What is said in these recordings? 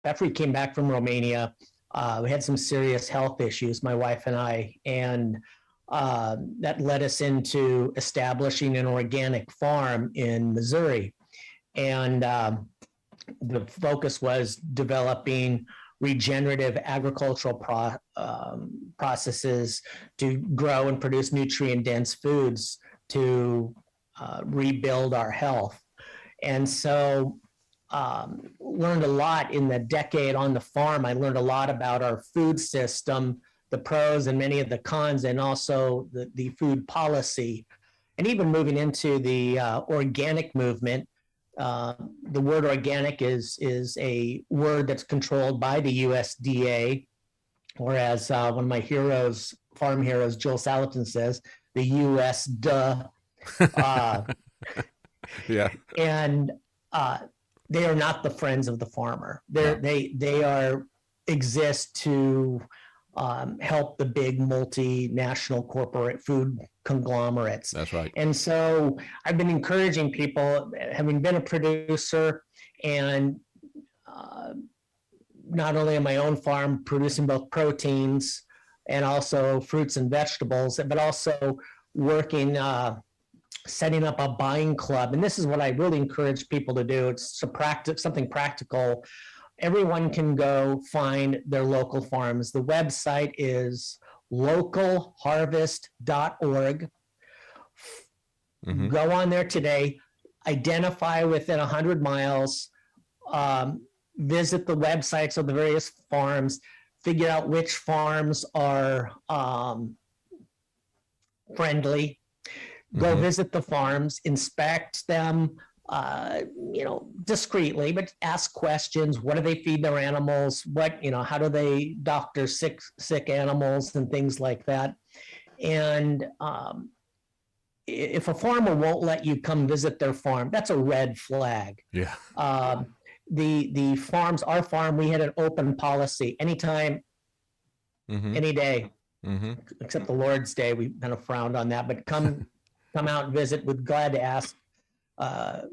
after we came back from Romania, we had some serious health issues, my wife and I, and that led us into establishing an organic farm in Missouri. And the focus was developing regenerative agricultural processes to grow and produce nutrient-dense foods to rebuild our health. And so learned a lot in the decade on the farm. I learned a lot about our food system, the pros and many of the cons, and also the food policy. And even moving into the organic movement, the word organic is a word that's controlled by the USDA, whereas one of my heroes, farm heroes, Joel Salatin says, the US duh. Yeah. And they are not the friends of the farmer. They exist to help the big multinational corporate food conglomerates. That's right. And so I've been encouraging people, having been a producer and not only on my own farm producing both proteins and also fruits and vegetables, but also working, setting up a buying club. And this is what I really encourage people to do. It's something practical. Everyone can go find their local farms. The website is localharvest.org. Go on there today, identify within 100 miles, visit the websites of the various farms, figure out which farms are friendly, go visit the farms, inspect them, discreetly, but ask questions. What do they feed their animals? How do they doctor sick animals and things like that? And if a farmer won't let you come visit their farm, that's a red flag. Yeah. The farms, our farm, we had an open policy anytime, any day, except the Lord's Day. We kind of frowned on that, but come out and visit. We're glad to ask, to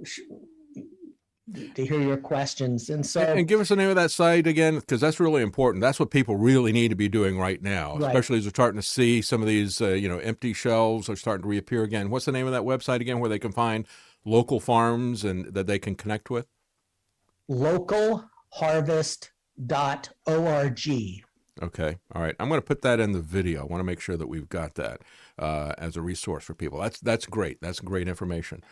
hear your questions. And give us the name of that site again, because that's really important. That's what people really need to be doing right now, especially as we're starting to see some of these, empty shelves are starting to reappear again. What's the name of that website again, where they can find local farms and that they can connect with? Localharvest.org. Okay. All right. I'm going to put that in the video. I want to make sure that we've got that as a resource for people. That's great. That's great information.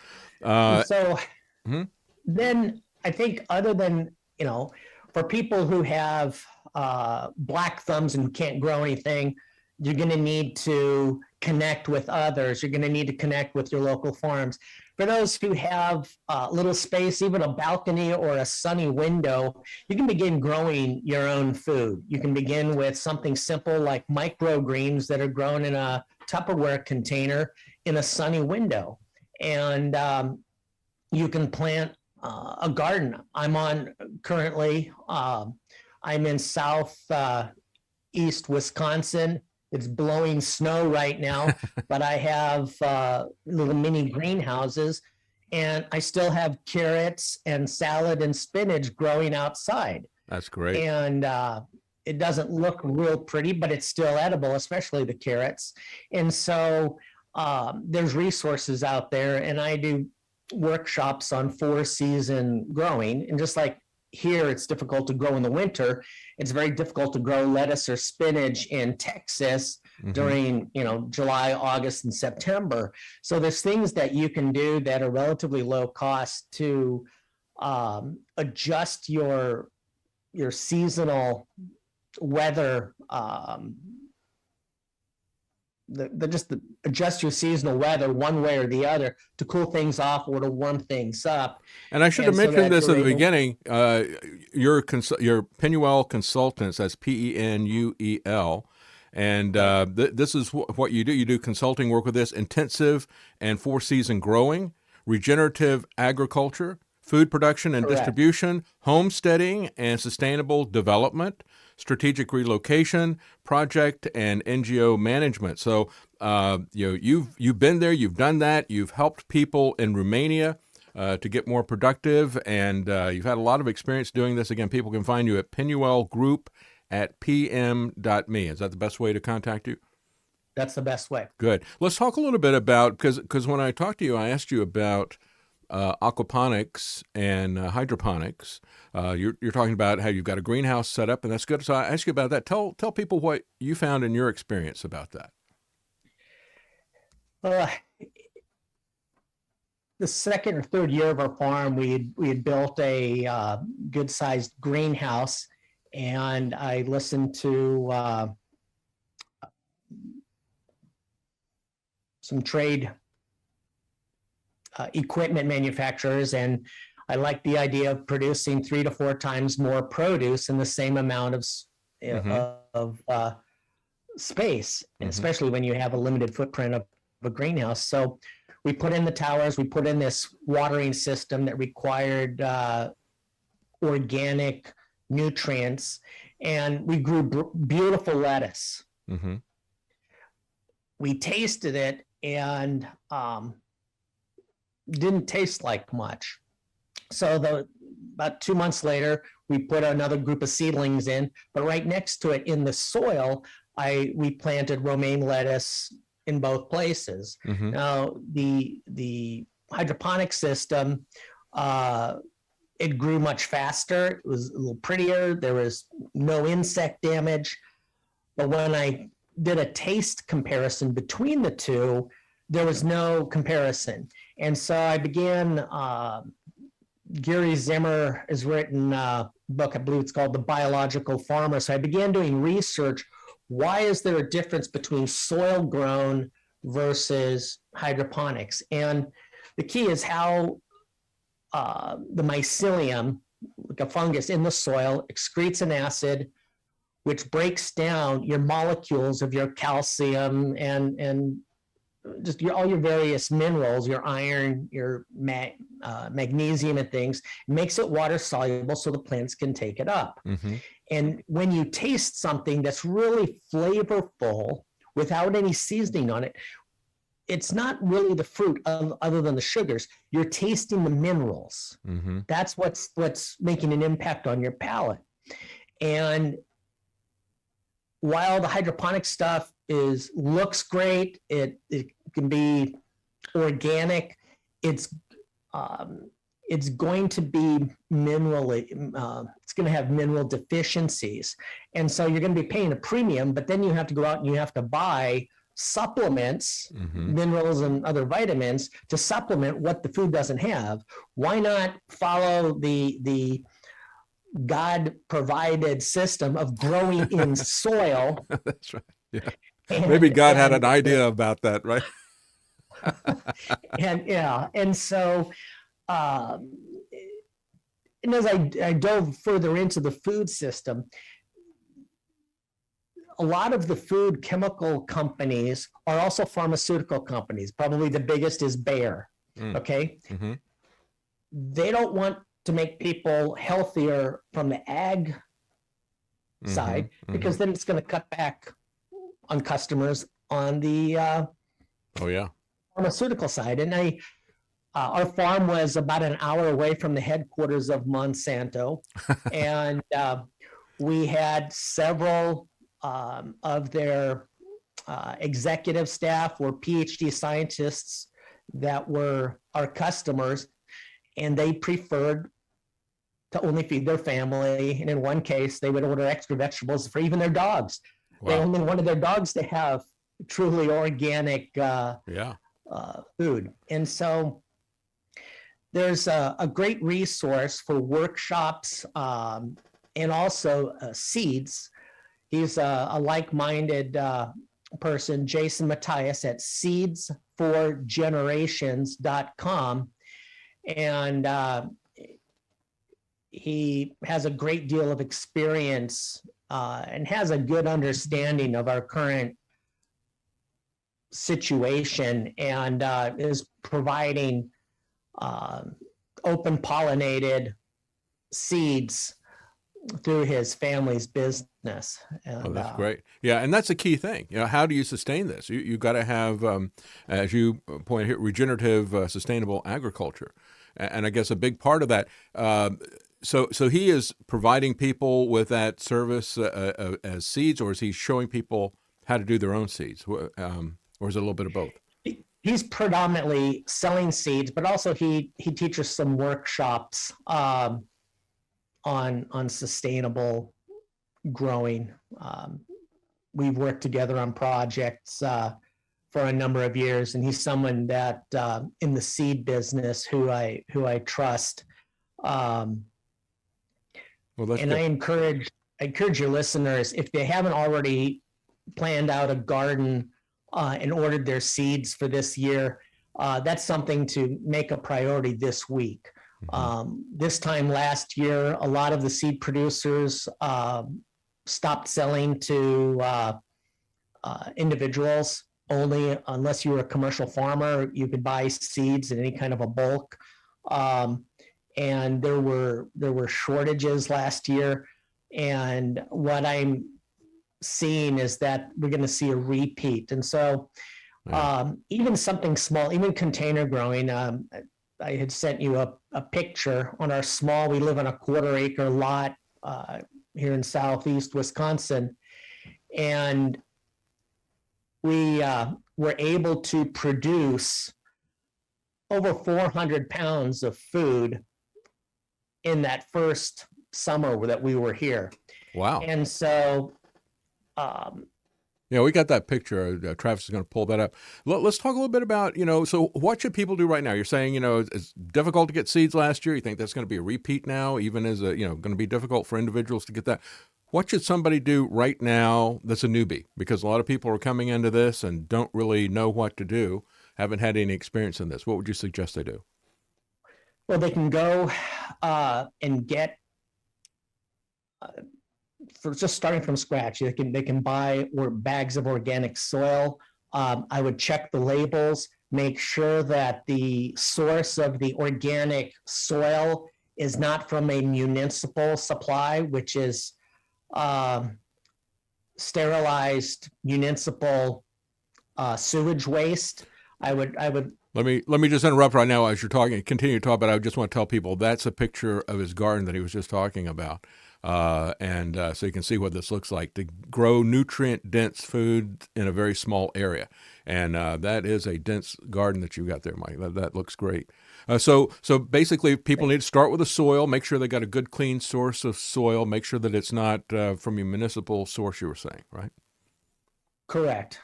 Then I think other than, for people who have black thumbs and can't grow anything, you're going to need to connect with others. You're going to need to connect with your local farms. For those who have a little space, even a balcony or a sunny window, you can begin growing your own food. You can begin with something simple like microgreens that are grown in a Tupperware container in a sunny window. And you can plant a garden. I'm in southeast Wisconsin. It's blowing snow right now, but I have little mini greenhouses, and I still have carrots and salad and spinach growing outside. That's great. And it doesn't look real pretty, but it's still edible, especially the carrots. And so there's resources out there, and I do workshops on 4-season growing. And just like here, it's difficult to grow in the winter, it's very difficult to grow lettuce or spinach in Texas during, July, August, and September. So there's things that you can do that are relatively low cost to adjust your seasonal weather, adjust your seasonal weather one way or the other to cool things off or to warm things up. And I should have mentioned this at the beginning. Your Penuel Consultants, that's Penuel, and this is what you do. You do consulting work with this: intensive and 4-season growing, regenerative agriculture, food production and distribution, homesteading and sustainable development, strategic relocation, project and NGO management. So you've been there, you've done that, you've helped people in Romania to get more productive, and you've had a lot of experience doing this. Again, people can find you at penuelgroup@pm.me. Is that the best way to contact you? That's the best way. Good. Let's talk a little bit about, because when I talked to you, I asked you about aquaponics and hydroponics. You're talking about how you've got a greenhouse set up, and that's good. So I asked you about that. Tell people what you found in your experience about that. The second or third year of our farm, we had built a good-sized greenhouse, and I listened to some trade equipment manufacturers, and I like the idea of producing 3 to 4 times more produce in the same amount of space, especially when you have a limited footprint of a greenhouse. So we put in the towers, we put in this watering system that required organic nutrients, and we grew beautiful lettuce. Mm-hmm. We tasted it, and didn't taste like much. So about 2 months later, we put another group of seedlings in, but right next to it in the soil, we planted romaine lettuce in both places. Mm-hmm. Now, the hydroponic system, it grew much faster. It was a little prettier. There was no insect damage. But when I did a taste comparison between the two, there was no comparison. And so I began, Gary Zimmer has written a book, I believe it's called The Biological Farmer. So I began doing research. Why is there a difference between soil grown versus hydroponics? And the key is how the mycelium, like a fungus in the soil, excretes an acid which breaks down your molecules of your calcium and just all your various minerals, your iron, your magnesium and things, makes it water soluble so the plants can take it up. Mm-hmm. And when you taste something that's really flavorful without any seasoning on it, it's not really the fruit other than the sugars. You're tasting the minerals. Mm-hmm. That's what's making an impact on your palate. And while the hydroponic stuff looks great, it can be organic, it's going to be it's going to have mineral deficiencies. And so you're going to be paying a premium, but then you have to go out and you have to buy supplements, Mm-hmm. minerals and other vitamins to supplement what the food doesn't have. Why not follow the God-provided system of growing in soil? That's right. Yeah. Maybe God had an idea about that, right? and so and as I dove further into the food system, a lot of the food chemical companies are also pharmaceutical companies. Probably the biggest is Bayer. Okay. Mm-hmm. They don't want to make people healthier from the ag side, because then it's going to cut back on customers on the pharmaceutical side. And our farm was about an hour away from the headquarters of Monsanto, and we had several of their executive staff were PhD scientists that were our customers, and they preferred to only feed their family. And in one case, they would order extra vegetables for even their dogs. Wow. They only wanted their dogs to have truly organic food. And so there's a great resource for workshops and also seeds. He's a like-minded person, Jason Matthias, at seedsforgenerations.com. And he has a great deal of experience and has a good understanding of our current situation, and is providing open pollinated seeds through his family's business. And, that's great. Yeah, and that's a key thing. How do you sustain this? You've got to have, as you point here, regenerative, sustainable agriculture. And I guess a big part of that. So he is providing people with that service as seeds, or is he showing people how to do their own seeds, or is it a little bit of both? He's predominantly selling seeds, but also he teaches some workshops on sustainable growing. We've worked together on projects for a number of years, and he's someone that in the seed business who I trust. Well, that's and good. I encourage your listeners, if they haven't already planned out a garden and ordered their seeds for this year, that's something to make a priority this week. This time last year, a lot of the seed producers stopped selling to individuals only. Unless you were a commercial farmer, you could buy seeds in any kind of a bulk. And there were shortages last year. And what I'm seeing is that we're going to see a repeat. And so even something small, even container growing, I had sent you a picture on our small, we live on a 1/4 acre lot here in southeast Wisconsin. And we were able to produce over 400 pounds of food in that first summer that we were here. Wow. And so yeah, we got that picture. Travis is going to pull that up. Let's talk a little bit about, so what should people do right now? You're saying, it's difficult to get seeds last year. You think that's going to be a repeat now, even as going to be difficult for individuals to get that. What should somebody do right now that's a newbie? Because a lot of people are coming into this and don't really know what to do, haven't had any experience in this. What would you suggest they do? Well, they can go and get, for just starting from scratch, they can buy bags of organic soil. I would check the labels, make sure that the source of the organic soil is not from a municipal supply, which is sterilized municipal sewage waste. I would. Let me just interrupt right now as you're talking. Continue to talk, but I just want to tell people that's a picture of his garden that he was just talking about. And so you can see what this looks like to grow nutrient-dense food in a very small area. And that is a dense garden that you've got there, Mike. That looks great. So basically, people need to start with the soil, make sure they got a good, clean source of soil, make sure that it's not from a municipal source, you were saying, right? Correct.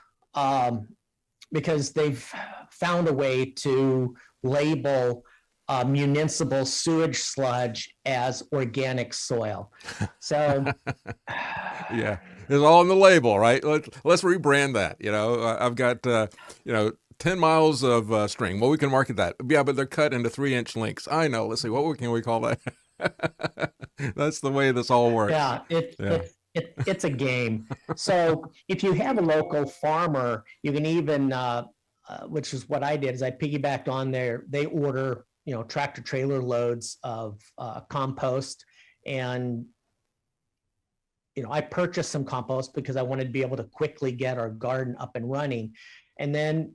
Because they've found a way to label municipal sewage sludge as organic soil. So yeah, it's all in the label, right? Let's rebrand that. I've got 10 miles of string. Well, we can market that. Yeah, but they're cut into 3-inch lengths. I know. Let's see, what can we call that? That's the way this all works. Yeah, it's a game. So if you have a local farmer, you can even, which is what I did, is I piggybacked on there. They order, tractor trailer loads of compost, and I purchased some compost because I wanted to be able to quickly get our garden up and running. And then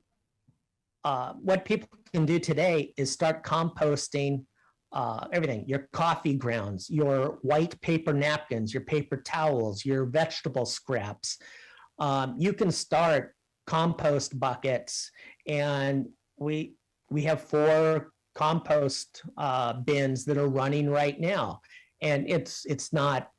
what people can do today is start composting everything: your coffee grounds, your white paper napkins, your paper towels, your vegetable scraps. You can start compost buckets, and we have 4 compost bins that are running right now, and it's not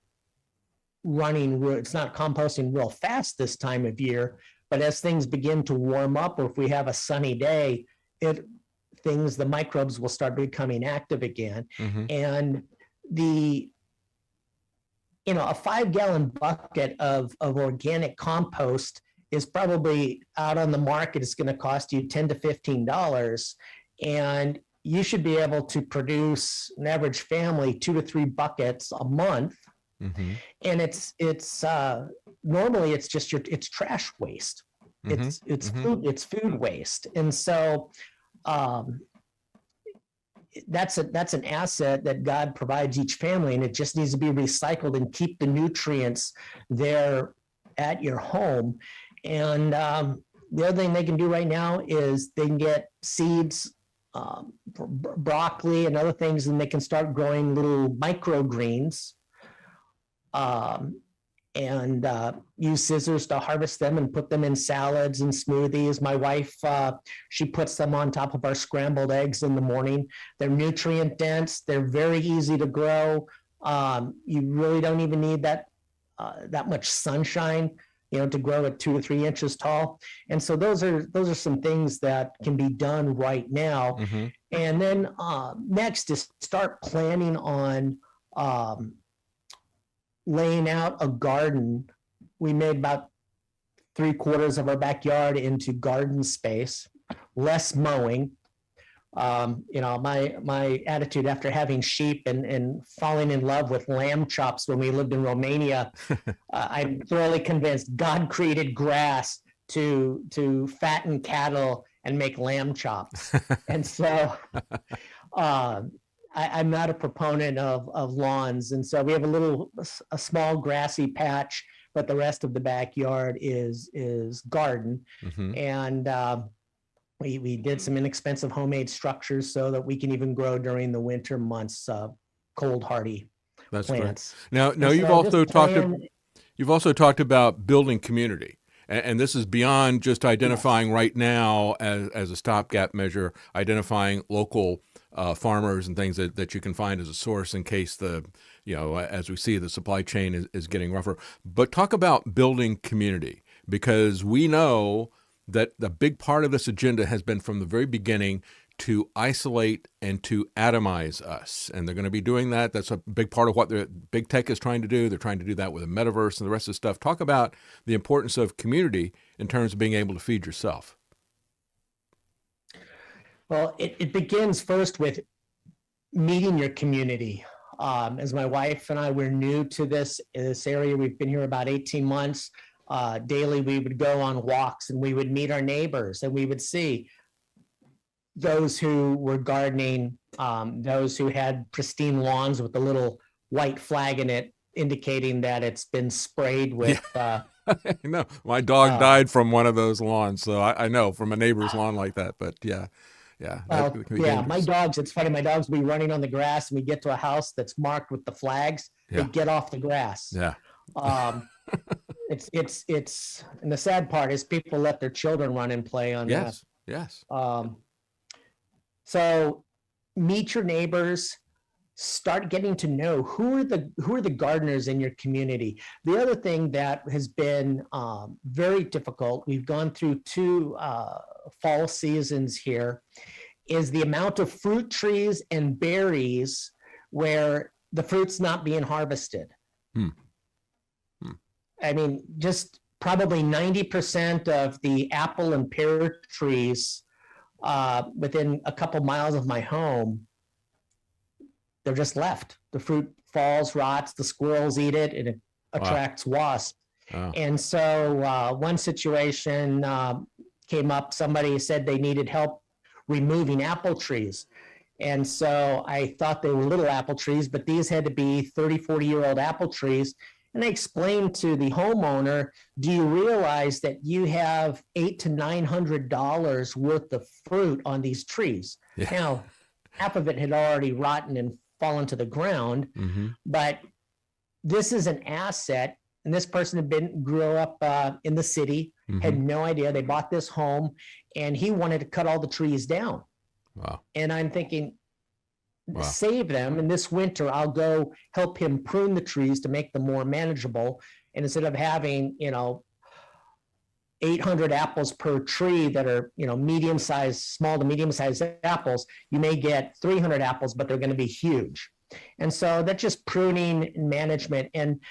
composting real fast this time of year, but as things begin to warm up, or if we have a sunny day, the microbes will start becoming active again. Mm-hmm. And a 5-gallon bucket of organic compost is probably out on the market. It's going to cost you $10 to $15, and you should be able to produce an average family 2 to 3 buckets a month. Mm-hmm. And it's normally it's just it's trash waste. Mm-hmm. It's food waste. And so that's an asset that God provides each family, and it just needs to be recycled and keep the nutrients there at your home. And the other thing they can do right now is they can get seeds broccoli and other things, and they can start growing little microgreens. And use scissors to harvest them and put them in salads and smoothies. My wife, she puts them on top of our scrambled eggs in the morning. They're nutrient dense. They're very easy to grow. You really don't even need that much sunshine, to grow at 2 to 3 inches tall. And so those are some things that can be done right now. Mm-hmm. And then next is start planning on laying out a garden. We made about 3/4 of our backyard into garden space, less mowing. My attitude after having sheep and falling in love with lamb chops when we lived in Romania, I'm thoroughly convinced God created grass to fatten cattle and make lamb chops. And so I'm not a proponent of lawns. And so we have a small grassy patch, but the rest of the backyard is garden. Mm-hmm. And we did some inexpensive homemade structures so that we can even grow during the winter months, cold hardy That's plants. great. Now you've also talked about building community. And this is beyond just identifying right now as a stopgap measure, identifying local farmers and things that you can find as a source in case as we see the supply chain is getting rougher. But talk about building community, because we know that the big part of this agenda has been from the very beginning to isolate and to atomize us. And they're going to be doing that. That's a big part of what the big tech is trying to do. They're trying to do that with a metaverse and the rest of the stuff. Talk about the importance of community in terms of being able to feed yourself. Well, it begins first with meeting your community. As my wife and I were new to this area, we've been here about 18 months. Daily, we would go on walks and we would meet our neighbors, and we would see those who were gardening, those who had pristine lawns with a little white flag in it indicating that it's been sprayed with. No, my dog died from one of those lawns, so I know from a neighbor's lawn like that. But yeah. My dogs, it's funny, my dogs will be running on the grass and we get to a house that's marked with the flags. Yeah. They get off the grass. Yeah. It's and the sad part is people let their children run and play on that. Yes. So meet your neighbors, start getting to know who are the gardeners in your community. The other thing that has been very difficult, we've gone through 2 fall seasons here, is the amount of fruit trees and berries where the fruit's not being harvested. I mean, just probably 90% of the apple and pear trees within a couple miles of my home, they're just left. The fruit falls, rots, the squirrels eat it, and it attracts wasps. Wow. And so one situation came up, somebody said they needed help removing apple trees. And so I thought they were little apple trees, but these had to be 30, 40-year-old apple trees. And I explained to the homeowner, do you realize that you have $800 to $900 worth of fruit on these trees? Yeah. Now, half of it had already rotten and fallen to the ground, but this is an asset. And this person grew up in the city, had no idea. They bought this home, and he wanted to cut all the trees down. Wow. And I'm thinking, save them. And this winter, I'll go help him prune the trees to make them more manageable. And instead of having, 800 apples per tree that are, small to medium-sized apples, you may get 300 apples, but they're going to be huge. And so that's just pruning and management. And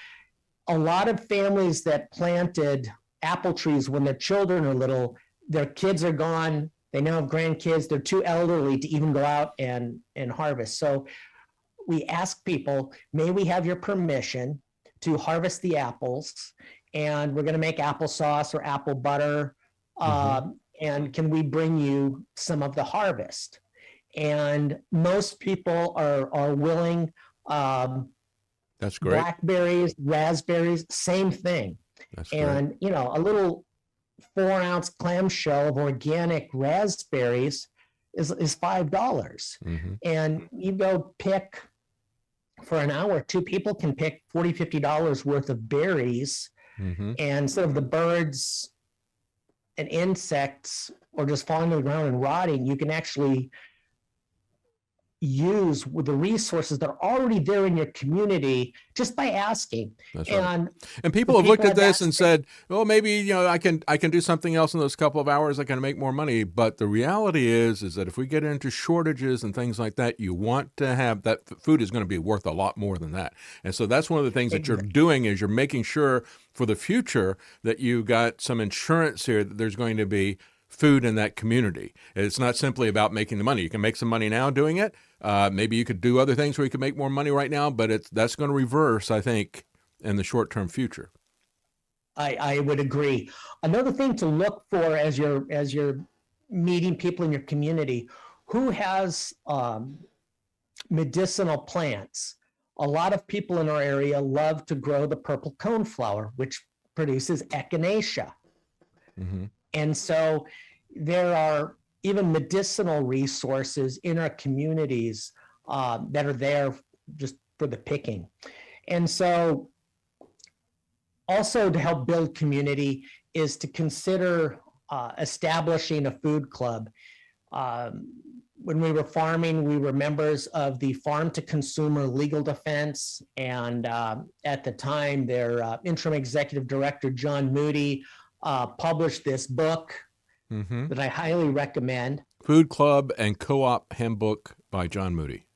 a lot of families that planted apple trees when their children are little, their kids are gone. They now have grandkids. They're too elderly to even go out and harvest. So we ask people, may we have your permission to harvest the apples? And we're going to make applesauce or apple butter. And can we bring you some of the harvest? And most people are willing. That's great. Blackberries, raspberries, same thing. That's and, a little 4-ounce clamshell of organic raspberries is $5. And you go pick for an hour, two people can pick $40-50 worth of berries. And instead of the birds and insects or just falling to the ground and rotting, you can actually use with the resources that are already there in your community just by asking. That's right. And people have looked at this and said, "Oh, maybe I can do something else in those couple of hours. I can make more money." But the reality is that if we get into shortages and things like that, you want to have that food is going to be worth a lot more than that. And so that's one of the things that you're doing is you're making sure for the future that you got some insurance here that there's going to be food in that community. It's not simply about making the money. You can make some money now doing it. Maybe you could do other things where you could make more money right now, but that's going to reverse, I think, in the short-term future. I would agree. Another thing to look for as you're meeting people in your community, who has medicinal plants. A lot of people in our area love to grow the purple coneflower, which produces echinacea. And so there are even medicinal resources in our communities that are there just for the picking. And so also to help build community is to consider establishing a food club. When we were farming, we were members of the Farm to Consumer Legal Defense. And at the time, their interim executive director, John Moody, published this book that I highly recommend. Food Club and Co-op Handbook by John Moody.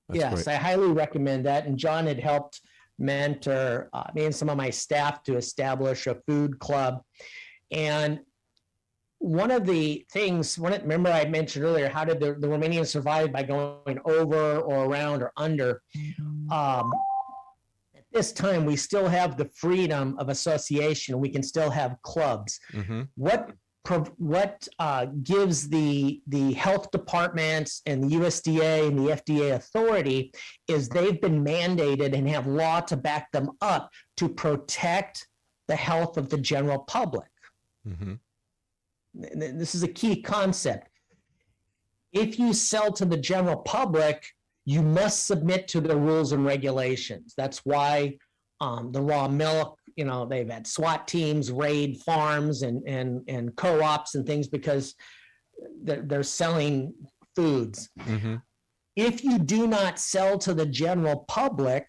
That's yes, great. I highly recommend that. And John had helped mentor me and some of my staff to establish a food club. And one of the things, remember I mentioned earlier, how did the Romanians survive by going over or around or under? This time we still have the freedom of association. We can still have clubs. What gives the health departments and the USDA and the FDA authority is they've been mandated and have law to back them up to protect the health of the general public. This is a key concept. If you sell to the general public, you must submit to the rules and regulations. That's why the raw milk, they've had SWAT teams raid farms and co-ops and things because they're selling foods. If you do not sell to the general public,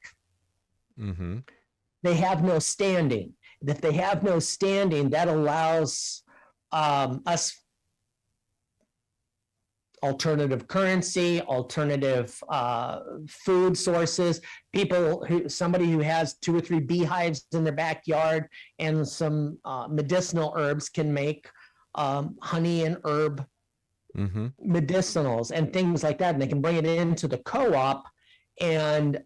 they have no standing. If they have no standing, that allows us alternative currency, alternative food sources, somebody who has 2 or 3 beehives in their backyard and some medicinal herbs can make honey and herb medicinals and things like that. And they can bring it into the co-op and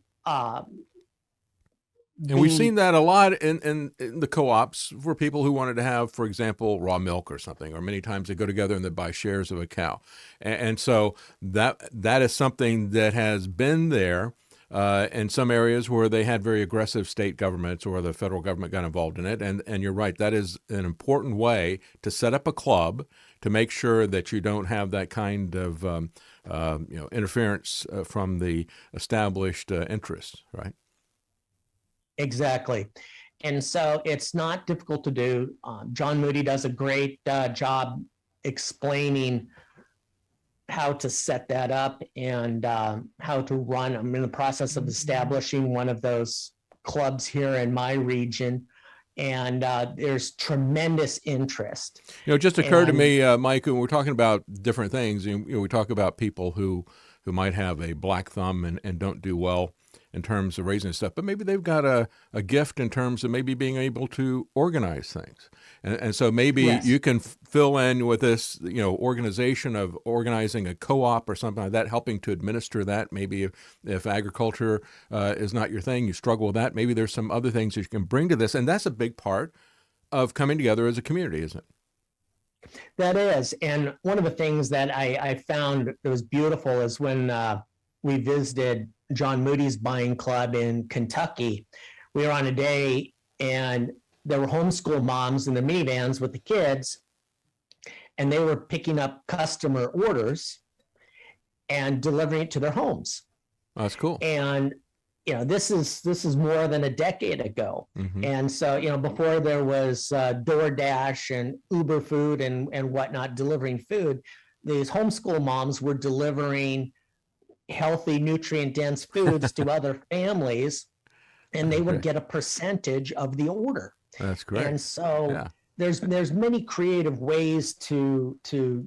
we've seen that a lot in the co-ops for people who wanted to have, for example, raw milk or something, or many times they go together and they buy shares of a cow. And so that is something that has been there in some areas where they had very aggressive state governments or the federal government got involved in it. And you're right, that is an important way to set up a club to make sure that you don't have that kind of interference from the established interests, right? Exactly. And so it's not difficult to do. John Moody does a great job explaining how to set that up and how to run. I'm in the process of establishing one of those clubs here in my region. And there's tremendous interest. It just occurred to me, Mike, when we're talking about different things, we talk about people who might have a black thumb and don't do well in terms of raising stuff, but maybe they've got a gift in terms of maybe being able to organize things. And so maybe you can fill in with this, organization of organizing a co-op or something like that, helping to administer that. Maybe if agriculture is not your thing, you struggle with that. Maybe there's some other things that you can bring to this. And that's a big part of coming together as a community, isn't it? That is. And one of the things that I found that was beautiful is when we visited John Moody's buying club in Kentucky. We were on a day and there were homeschool moms in their minivans with the kids, and they were picking up customer orders. and delivering it to their homes. Oh, that's cool. And this is more than a decade ago. Mm-hmm. And so before there was DoorDash and Uber Food and whatnot delivering food, these homeschool moms were delivering healthy, nutrient dense foods to other families, and they would get a percentage of the order. That's great. And so there's many creative ways to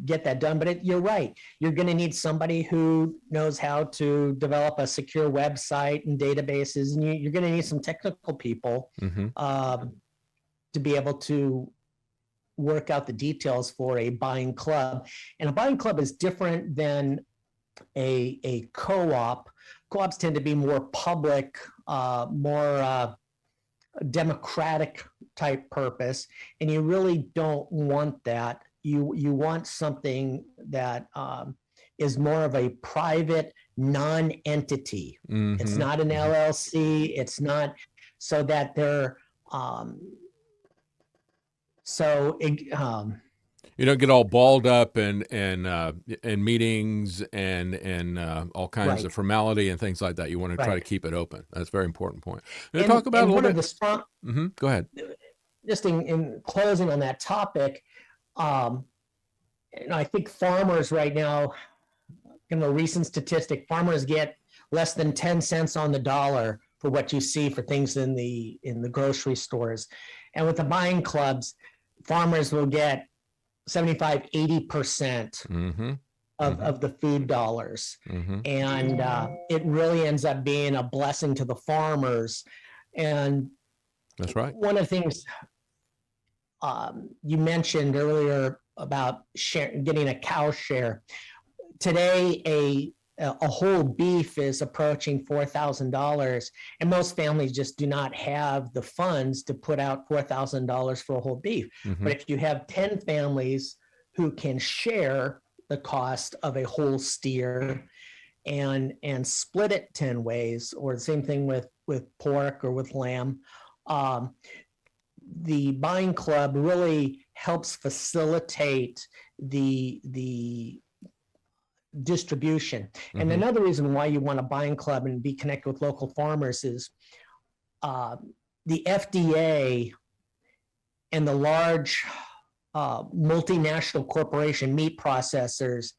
get that done, but you're right. You're going to need somebody who knows how to develop a secure website and databases, and you're going to need some technical people to be able to work out the details for a buying club. And a buying club is different than a co-op. Co-ops tend to be more public, more democratic type purpose, and you really don't want that. You want something that is more of a private non-entity. Mm-hmm. It's not an LLC. It's not, so that they're you don't get all balled up in meetings and all kinds of formality and things like that. You want to try to keep it open. That's a very important point. Talk about a little bit. Go ahead. Just in closing on that topic, I think farmers right now, a recent statistic, farmers get less than 10 cents on the dollar for what you see for things in the grocery stores. And with the buying clubs, farmers will get 75, 80% of the food dollars. And it really ends up being a blessing to the farmers. And that's right. One of the things you mentioned earlier about getting a cow share. Today, a whole beef is approaching $4,000, and most families just do not have the funds to put out $4,000 for a whole beef. But if you have 10 families who can share the cost of a whole steer and split it 10 ways, or the same thing with pork or with lamb, the buying club really helps facilitate the distribution. And another reason why you want a buying club and be connected with local farmers is the FDA and the large multinational corporation meat processors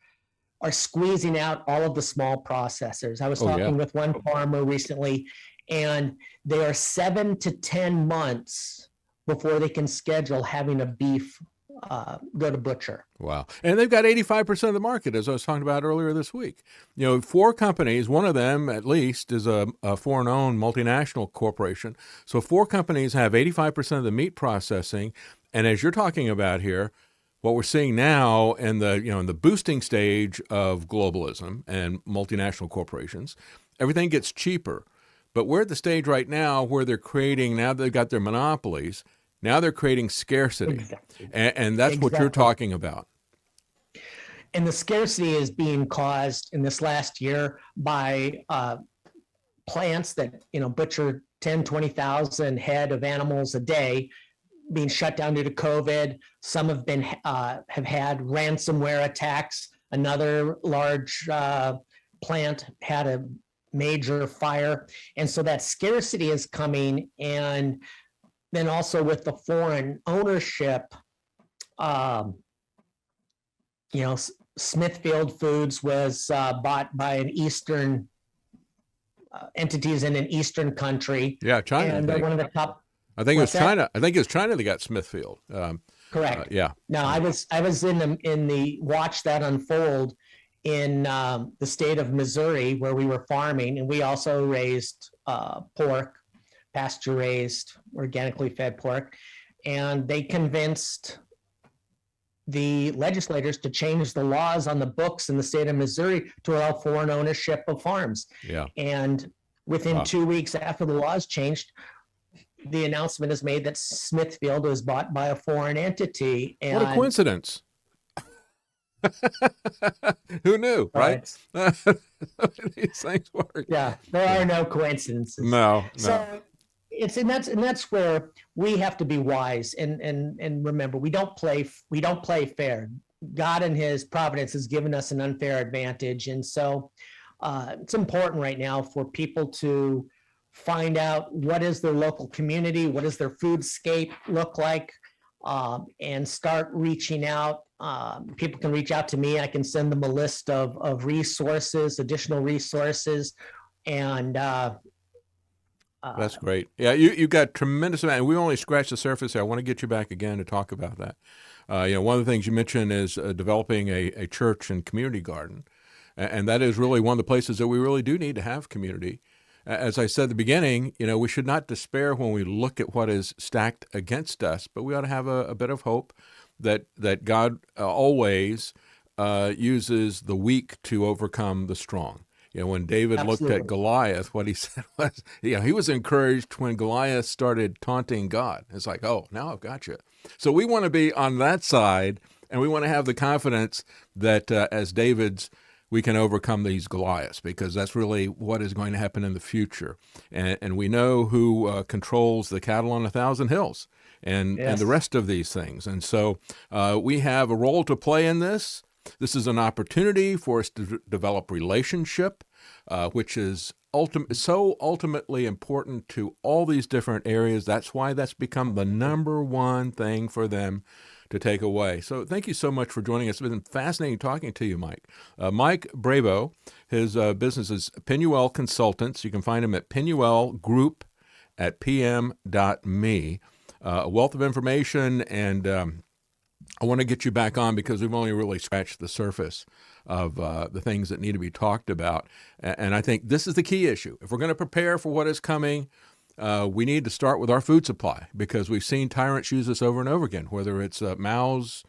are squeezing out all of the small processors. I was talking with one farmer recently, and they are 7 to 10 months before they can schedule having a beef go to butcher. Wow. And they've got 85% of the market, as I was talking about earlier this week. 4 companies, one of them at least is a foreign-owned multinational corporation. So 4 companies have 85% of the meat processing. And as you're talking about here, what we're seeing now in the boosting stage of globalism and multinational corporations, everything gets cheaper. But we're at the stage right now where they're creating, now they've got their monopolies, now they're creating scarcity. Exactly. And that's what you're talking about. And the scarcity is being caused in this last year by plants that butcher 10, 20,000 head of animals a day being shut down due to COVID. Some have been have had ransomware attacks. Another large plant had a major fire. And so that scarcity is coming. And then also with the foreign ownership, Smithfield Foods was bought by an Eastern entities in an Eastern country. Yeah, China. And they're one of the top. I think it was China. I think it was China that got Smithfield. Correct. Yeah. No, I was in the watch that unfold in the state of Missouri, where we were farming, and we also raised pork, pasture raised, organically fed pork, and they convinced the legislators to change the laws on the books in the state of Missouri to allow foreign ownership of farms. Yeah. And within 2 weeks after the laws changed, the announcement is made that Smithfield was bought by a foreign entity. And what a coincidence. Who knew, right? These things work. Yeah, there are no coincidences. No. So that's where we have to be wise and remember, we don't play fair. God in his providence has given us an unfair advantage. And so it's important right now for people to find out what is their local community, what does their foodscape look like, and start reaching out. People can reach out to me. I can send them a list of resources, additional resources, and that's great. Yeah, you got tremendous amount, and we only scratched the surface here. I want to get you back again to talk about that. One of the things you mentioned is developing a church and community garden, and that is really one of the places that we really do need to have community. As I said at the beginning, we should not despair when we look at what is stacked against us, but we ought to have a bit of hope that God always uses the weak to overcome the strong. When David Absolutely. looked at Goliath, what he said was, he was encouraged when Goliath started taunting God. It's like, oh, now I've got you. So we want to be on that side, and we want to have the confidence that as David's, we can overcome these Goliaths, because that's really what is going to happen in the future. And we know who controls the cattle on 1,000 hills and the rest of these things. And so we have a role to play in this. This is an opportunity for us to develop relationship, which is so ultimately important to all these different areas. That's why that's become the number one thing for them to take away. So thank you so much for joining us. It's been fascinating talking to you, Mike. Mike Bravo, his business is Penuel Consultants. You can find him at penuelgroup@pm.me. A wealth of information, and I want to get you back on because we've only really scratched the surface of the things that need to be talked about. And I think this is the key issue. If we're going to prepare for what is coming, we need to start with our food supply, because we've seen tyrants use this over and over again, whether it's Mao's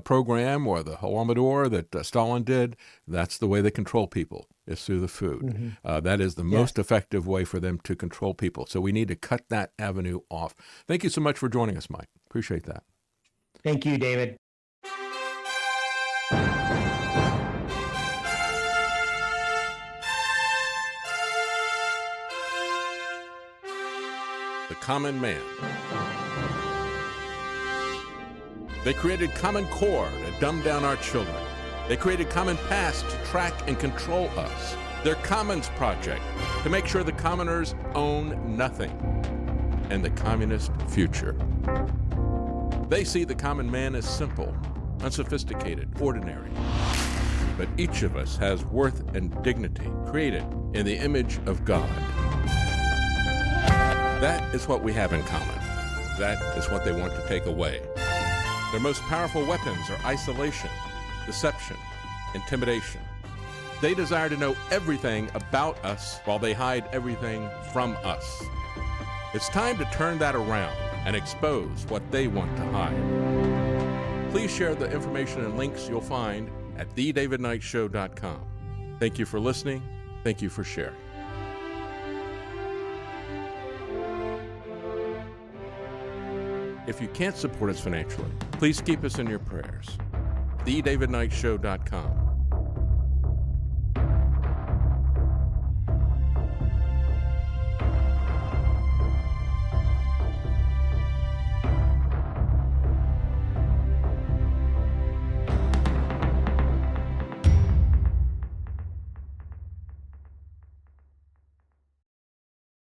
program or the Holodomor that Stalin did. That's the way they control people, is through the food. Mm-hmm. That is the most effective way for them to control people. So we need to cut that avenue off. Thank you so much for joining us, Mike. Appreciate that. Thank you, David. The common man. They created Common Core to dumb down our children. They created Common Pass to track and control us. Their Commons Project to make sure the commoners own nothing. And the communist future. They see the common man as simple, unsophisticated, ordinary. But each of us has worth and dignity, created in the image of God. That is what we have in common. That is what they want to take away. Their most powerful weapons are isolation, deception, intimidation. They desire to know everything about us while they hide everything from us. It's time to turn that around and expose what they want to hide. Please share the information and links you'll find at thedavidknightshow.com. Thank you for listening. Thank you for sharing. If you can't support us financially, please keep us in your prayers. thedavidknightshow.com.